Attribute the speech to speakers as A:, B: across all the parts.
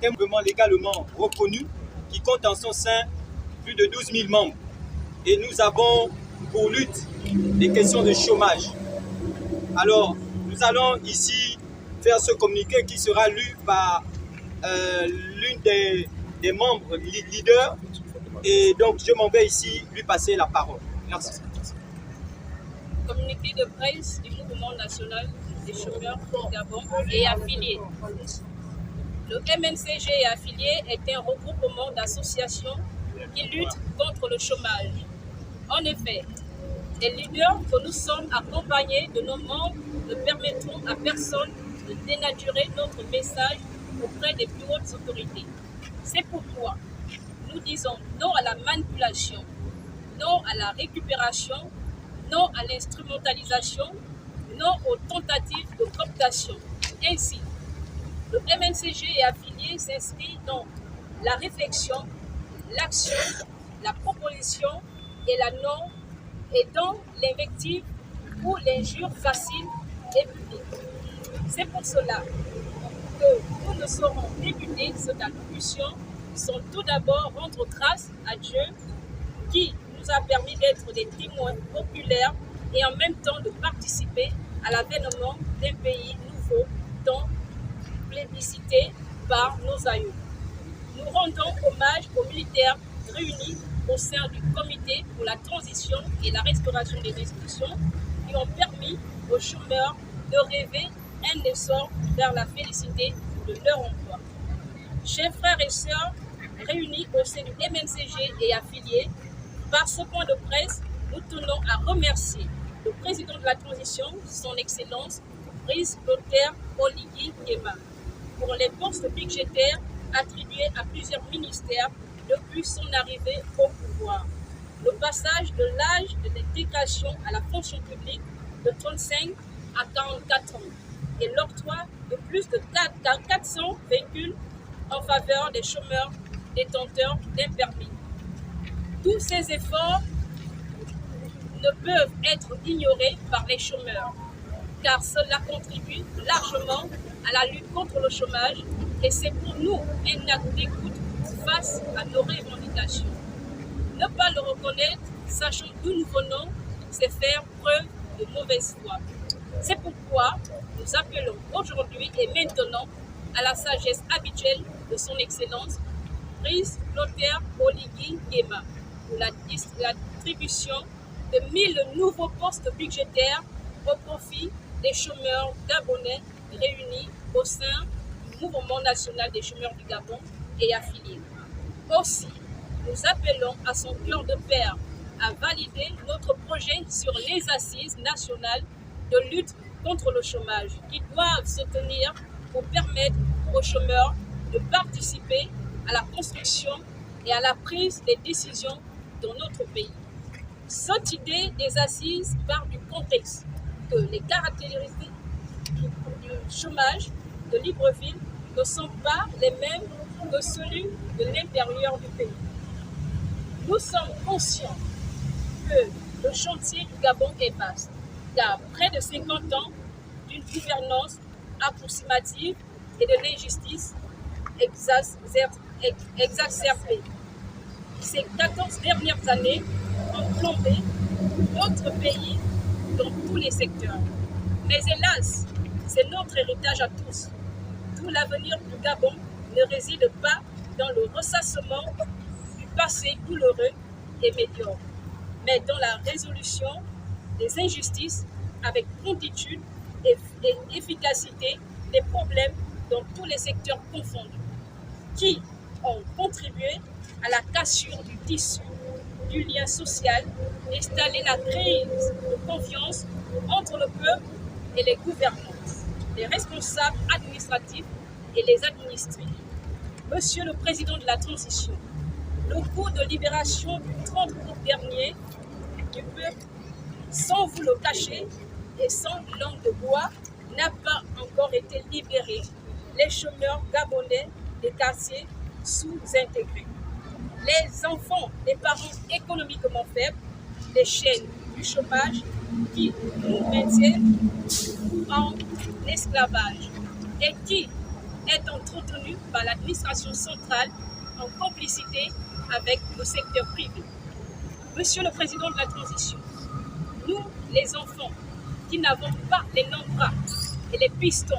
A: un mouvement légalement reconnu qui compte en son sein plus de 12 000 membres. Et nous avons pour lutte les questions de chômage. Alors, nous allons ici faire ce communiqué qui sera lu par l'une des membres leaders. Et donc, je m'en vais ici lui passer la parole. Merci.
B: Communiqué de presse du mouvement national des chômeurs du Gabon et affiliés. Le MNCG et affiliés est un regroupement d'associations qui luttent contre le chômage. En effet, les leaders que nous sommes accompagnés de nos membres ne permettront à personne de dénaturer notre message auprès des plus hautes autorités. C'est pourquoi nous disons non à la manipulation, non à la récupération, non à l'instrumentalisation, non aux tentatives de cooptation. Ainsi, le MNCG et affiliés s'inscrit dans la réflexion, l'action, la proposition et la norme et dans l'invective ou l'injure facile et publique. C'est pour cela que nous ne saurons débuter cette allocution sans tout d'abord rendre grâce à Dieu qui nous a permis d'être des témoins populaires et en même temps de participer à l'avènement d'un pays nouveau tant plébiscité par nos aïeux. Nous rendons hommage aux militaires réunis au sein du comité pour la transition et la restauration des institutions qui ont permis aux chômeurs de rêver un essor vers la félicité de leur emploi. Chers frères et sœurs, réunis au sein du MNCG et affiliés, par ce point de presse, nous tenons à remercier le président de la transition, son Excellence, Brice Clotaire Oligui Nguema, pour les postes budgétaires attribués à plusieurs ministères depuis son arrivée au pouvoir. Le passage de l'âge de l'intégration à la fonction publique de 35 à 44 ans et l'octroi de plus de 400 véhicules en faveur des chômeurs détenteurs d'un permis. Tous ces efforts ne peuvent être ignorés par les chômeurs, car cela contribue largement à la lutte contre le chômage et c'est pour nous un acte d'écoute face à nos revendications. Ne pas le reconnaître, sachant d'où nous venons, c'est faire preuve de mauvaise foi. C'est pourquoi nous appelons aujourd'hui et maintenant à la sagesse habituelle de son Excellence, Brice Clotaire Oligui Nguema, pour la distribution de 1000 nouveaux postes budgétaires au profit des chômeurs gabonais réunis au sein du mouvement national des chômeurs du Gabon et affiliés. Aussi, nous appelons à son cœur de père à valider notre projet sur les assises nationales de lutte contre le chômage qui doivent se tenir pour permettre aux chômeurs de participer à la construction et à la prise des décisions dans notre pays. Cette idée des assises part du contexte que les caractéristiques du chômage de Libreville ne sont pas les mêmes que celui de l'intérieur du pays. Nous sommes conscients que le chantier du Gabon est vaste, car près de 50 ans d'une gouvernance approximative et de l'injustice exacerbée. Ces 14 dernières années ont plombé notre pays dans tous les secteurs. Mais hélas, c'est notre héritage à tous. Tout l'avenir du Gabon ne réside pas dans le ressassement du passé douloureux et médiocre, mais dans la résolution des injustices avec promptitude et efficacité des problèmes dans tous les secteurs confondus, qui ont contribué à la cassure du tissu, du lien social, installer la crise de confiance entre le peuple et les gouvernants, les responsables administratifs et les administrés. Monsieur le Président de la Transition, le coup de libération du 30 août dernier du peuple, sans vous le cacher et sans langue de bois, n'a pas encore été libéré. Les chômeurs gabonais des quartiers sous-intégrés, les enfants des parents économiquement faibles, les chaînes du chômage qui nous maintiennent en esclavage et qui, est entretenu par l'administration centrale en complicité avec le secteur privé. Monsieur le Président de la Transition, nous, les enfants, qui n'avons pas les longs bras et les pistons,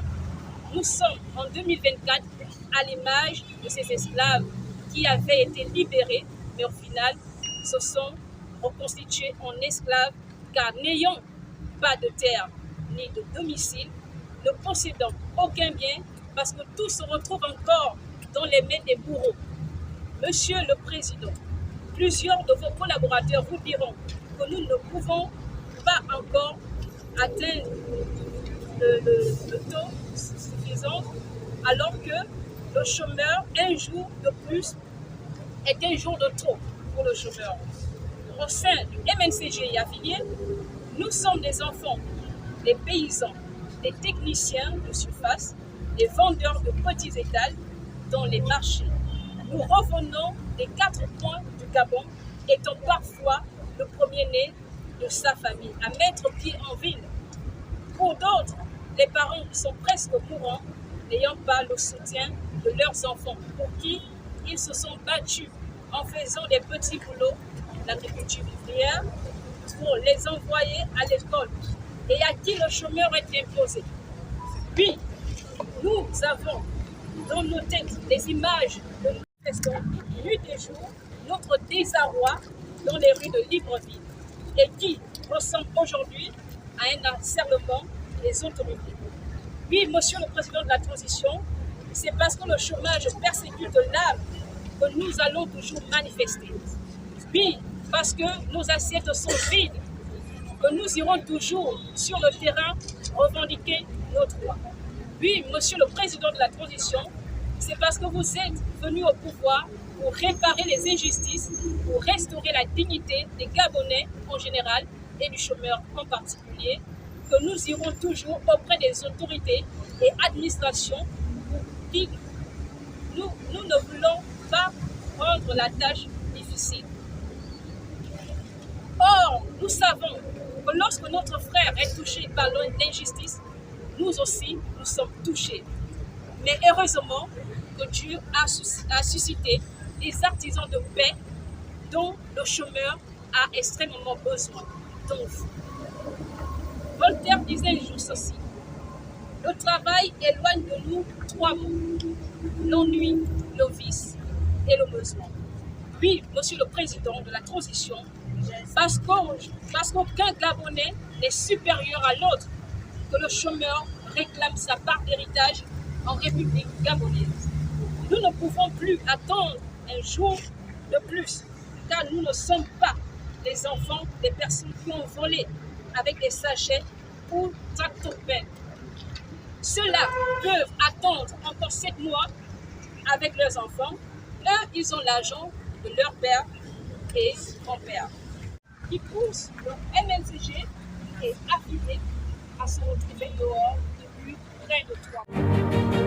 B: nous sommes en 2024 à l'image de ces esclaves qui avaient été libérés, mais au final se sont reconstitués en esclaves, car n'ayant pas de terre ni de domicile, ne possédant aucun bien, parce que tout se retrouve encore dans les mains des bourreaux. Monsieur le Président, plusieurs de vos collaborateurs vous diront que nous ne pouvons pas encore atteindre le taux suffisant, alors que le chômeur, un jour de plus, est un jour de trop pour le chômeur. Au sein du MNCG et affiliés, nous sommes des enfants, des paysans, des techniciens de surface, des vendeurs de petits étals dans les marchés. Nous revenons des 4 coins du Gabon, étant parfois le premier-né de sa famille, à mettre pied en ville. Pour d'autres, les parents sont presque mourants, n'ayant pas le soutien de leurs enfants, pour qui ils se sont battus en faisant des petits boulots d'agriculture ouvrière pour les envoyer à l'école, et à qui le chômeur est imposé. Puis, nous avons dans nos têtes des images de manifestants nuit et jour, notre désarroi dans les rues de Libreville, et qui ressemble aujourd'hui à un encerclement des autorités. Oui, Monsieur le Président de la Transition, c'est parce que le chômage persécute l'âme que nous allons toujours manifester. Oui, parce que nos assiettes sont vides, que nous irons toujours sur le terrain revendiquer nos droits. Oui, Monsieur le Président de la Transition, c'est parce que vous êtes venu au pouvoir pour réparer les injustices, pour restaurer la dignité des Gabonais en général et du chômeur en particulier, que nous irons toujours auprès des autorités et administrations pour qui nous ne voulons pas rendre la tâche difficile. Or, nous savons que lorsque notre frère est touché par l'injustice, nous aussi, nous sommes touchés. Mais heureusement que Dieu a suscité des artisans de paix dont le chômeur a extrêmement besoin, dont vous. Voltaire disait un jour ceci: le travail éloigne de nous 3 mots, l'ennui, le vice et le besoin. Oui, Monsieur le Président de la Transition, parce qu'aucun Gabonais n'est supérieur à l'autre, que le chômeur réclame sa part d'héritage en République gabonaise. Nous ne pouvons plus attendre un jour de plus, car nous ne sommes pas les enfants des personnes qui ont volé avec des sachets ou tractopelles. Ceux-là peuvent attendre encore 7 mois avec leurs enfants. Eux, ils ont l'argent de leur père et grand-père, qui poussent le MNCG et affiliés à se retrouver dehors depuis près de 3 mois.